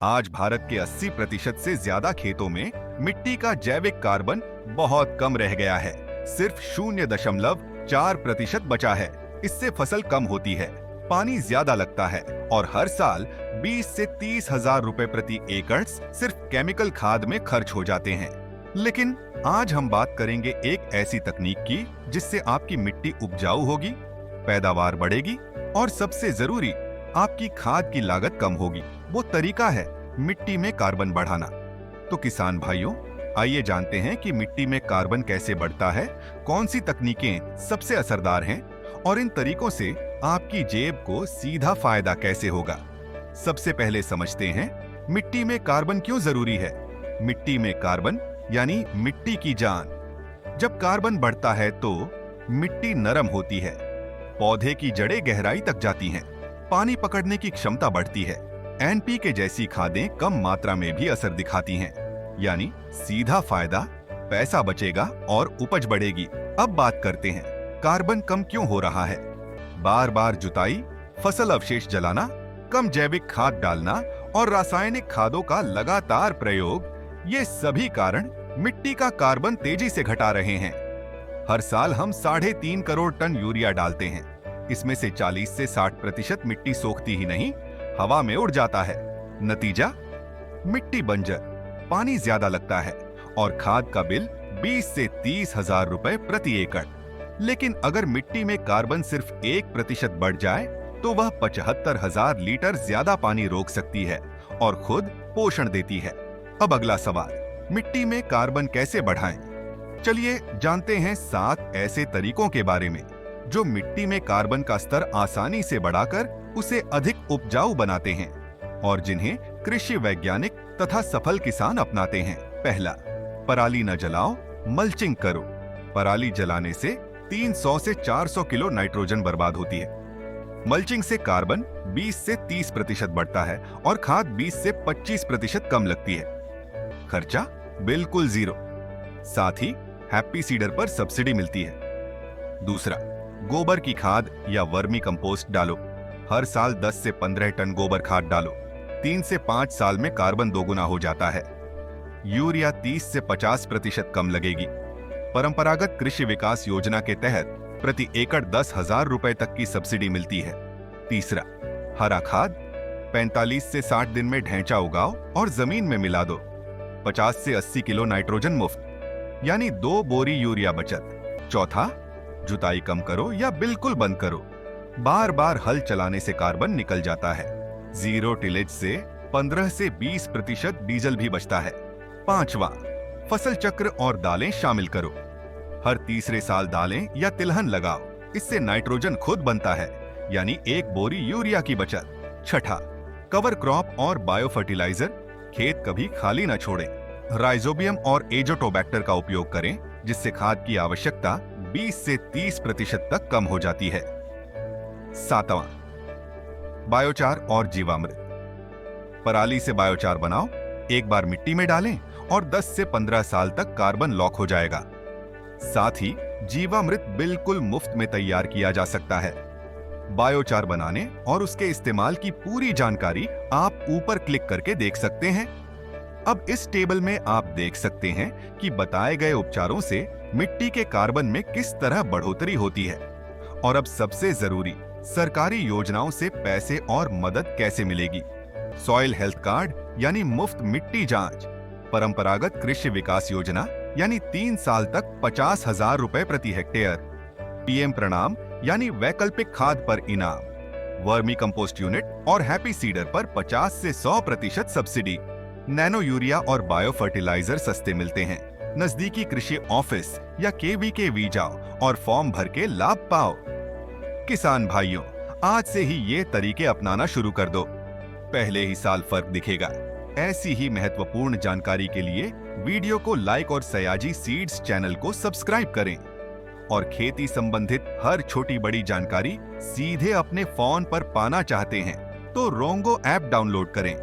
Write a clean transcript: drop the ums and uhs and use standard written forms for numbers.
आज भारत के 80% से ज्यादा खेतों में मिट्टी का जैविक कार्बन बहुत कम रह गया है। सिर्फ 0.4% बचा है। इससे फसल कम होती है, पानी ज्यादा लगता है और हर साल 20 से 30 हजार रुपए प्रति एकड़ सिर्फ केमिकल खाद में खर्च हो जाते हैं। लेकिन आज हम बात करेंगे एक ऐसी तकनीक की जिससे आपकी मिट्टी उपजाऊ होगी, पैदावार बढ़ेगी और सबसे जरूरी आपकी खाद की लागत कम होगी। वो तरीका है मिट्टी में कार्बन बढ़ाना। तो किसान भाइयों, आइए जानते हैं कि मिट्टी में कार्बन कैसे बढ़ता है, कौन सी तकनीकें सबसे असरदार हैं और इन तरीकों से आपकी जेब को सीधा फायदा कैसे होगा। सबसे पहले समझते हैं मिट्टी में कार्बन क्यों जरूरी है। मिट्टी में कार्बन यानी मिट्टी की जान। जब कार्बन बढ़ता है तो मिट्टी नरम होती है, पौधे की जड़ें गहराई तक जाती हैं, पानी पकड़ने की क्षमता बढ़ती है, एनपीके जैसी खादें कम मात्रा में भी असर दिखाती हैं, यानी सीधा फायदा, पैसा बचेगा और उपज बढ़ेगी। अब बात करते हैं कार्बन कम क्यों हो रहा है। बार बार जुताई, फसल अवशेष जलाना, कम जैविक खाद डालना और रासायनिक खादों का लगातार प्रयोग, ये सभी कारण मिट्टी का कार्बन तेजी से घटा रहे हैं। हर साल हम 3.5 करोड़ टन यूरिया डालते हैं। इसमें से 40 से 60% मिट्टी सोखती ही नहीं, हवा में उड़ जाता है। नतीजा, मिट्टी बंजर, पानी ज्यादा लगता है और खाद का बिल 20 से 30 हजार रुपए प्रति एकड़। लेकिन अगर मिट्टी में कार्बन सिर्फ 1% बढ़ जाए तो वह 75,000 लीटर ज्यादा पानी रोक सकती है और खुद पोषण देती है। अब अगला सवाल, मिट्टी में कार्बन कैसे बढ़ाएं? चलिए जानते हैं 7 ऐसे तरीकों के बारे में जो मिट्टी में कार्बन का स्तर आसानी से बढ़ाकर उसे अधिक उपजाऊ बनाते हैं और जिन्हें कृषि वैज्ञानिक तथा सफल किसान अपनाते हैं। पहला, पराली न जलाओ, मल्चिंग करो। पराली जलाने से 300 से 400 किलो नाइट्रोजन बर्बाद होती है। मल्चिंग से कार्बन 20 से 30% बढ़ता है और खाद 20 से 25% कम लगती है। खर्चा बिल्कुल जीरो। साथ ही हैप्पी सीडर पर सब्सिडी मिलती है। दूसरा, गोबर की खाद या वर्मी कंपोस्ट डालो। हर साल 10 से 15 टन गोबर खाद डालो। 3 से 5 साल में कार्बन दोगुना हो जाता है। यूरिया 30 से 50% कम लगेगी। परंपरागत कृषि विकास योजना के तहत प्रति एकड़ 10,000 रुपए तक की सब्सिडी मिलती है। तीसरा, हरा खाद। 45 से 60 दिन में ढैंचा उगाओ और जमीन में मिला दो। 50 से 80 किलो नाइट्रोजन मुफ्त, यानी 2 बोरी यूरिया बचत। चौथा, जुताई कम करो या बिल्कुल बंद करो। बार बार हल चलाने से कार्बन निकल जाता है। जीरो टिलेज से 15 से 20% डीजल भी बचता है। पांचवा, फसल चक्र और दालें शामिल करो। हर तीसरे साल दालें या तिलहन लगाओ। इससे नाइट्रोजन खुद बनता है, यानी 1 बोरी यूरिया की बचत। छठा, कवर क्रॉप और बायो फर्टिलाइजर। खेत कभी खाली न छोड़ें। राइजोबियम और एजोटोबैक्टर का उपयोग करें, जिससे खाद की आवश्यकता 20 से 30% तक कम हो जाती है। सातवां, बायोचार और जीवामृत। पराली से बायोचार बनाओ, एक बार मिट्टी में डालें और 10 से 15 साल तक कार्बन लॉक हो जाएगा। साथ ही जीवामृत बिल्कुल मुफ्त में तैयार किया जा सकता है। बायोचार बनाने और उसके इस्तेमाल की पूरी जानकारी आप ऊपर क्लिक करके देख सकते हैं। अब इस टेबल में आप देख सकते हैं कि बताए गए उपचारों से मिट्टी के कार्बन में किस तरह बढ़ोतरी होती है। और अब सबसे जरूरी, सरकारी योजनाओं से पैसे और मदद कैसे मिलेगी। सॉइल हेल्थ कार्ड यानी मुफ्त मिट्टी जांच। परंपरागत कृषि विकास योजना यानी 3 साल तक 50,000 रुपए प्रति हेक्टेयर। पीएम प्रणाम यानी वैकल्पिक खाद पर इनाम। वर्मी कंपोस्ट यूनिट और हैप्पी सीडर पर 50 से 100% सब्सिडी। नैनो यूरिया और बायो फर्टिलाइजर सस्ते मिलते हैं। नजदीकी कृषि ऑफिस या केवीके जाओ और फॉर्म भर के लाभ पाओ। किसान भाइयों, आज से ही ये तरीके अपनाना शुरू कर दो। पहले ही साल फर्क दिखेगा। ऐसी ही महत्वपूर्ण जानकारी के लिए वीडियो को लाइक और सयाजी सीड्स चैनल को सब्सक्राइब करें। और खेती संबंधित हर छोटी बड़ी जानकारी सीधे अपने फोन पर पाना चाहते हैं तो रोंगो ऐप डाउनलोड करें।